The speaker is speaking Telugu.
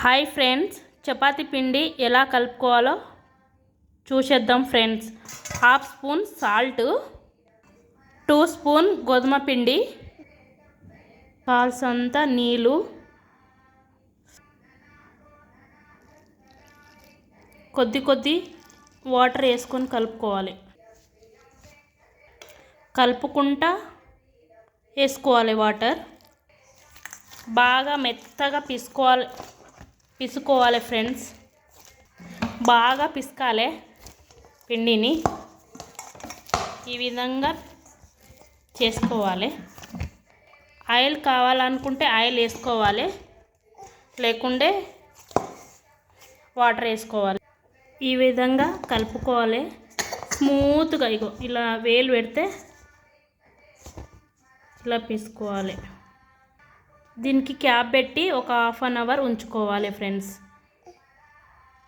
హాయ్ ఫ్రెండ్స్, చపాతీ పిండి ఎలా కలుపుకోవాలో చూసేద్దాం friends. Half spoon salt, 2 spoon గోధుమ పిండి, కాల్సంత నీళ్ళు, కొద్ది వాటర్ వేసుకొని కలుపుకోవాలి. కలుపుకుంటా వేసుకోవాలి వాటర్. బాగా మెత్తగా పిసుకోవాలి ఫ్రెండ్స్. బాగా పిసకాలి పిండిని. ఈ విధంగా చేసుకోవాలి. ఆయిల్ కావాలనుకుంటే ఆయిల్ వేసుకోవాలి, లేకుంటే వాటర్ వేసుకోవాలి. ఈ విధంగా కలుపుకోవాలి స్మూత్గా. ఇగో ఇలా వేలు పెడితే ఇలా పిసుకోవాలి. దీనికి క్యాప్ పెట్టి ఒక హాఫ్ అన్ అవర్ ఉంచుకోవాలి ఫ్రెండ్స్.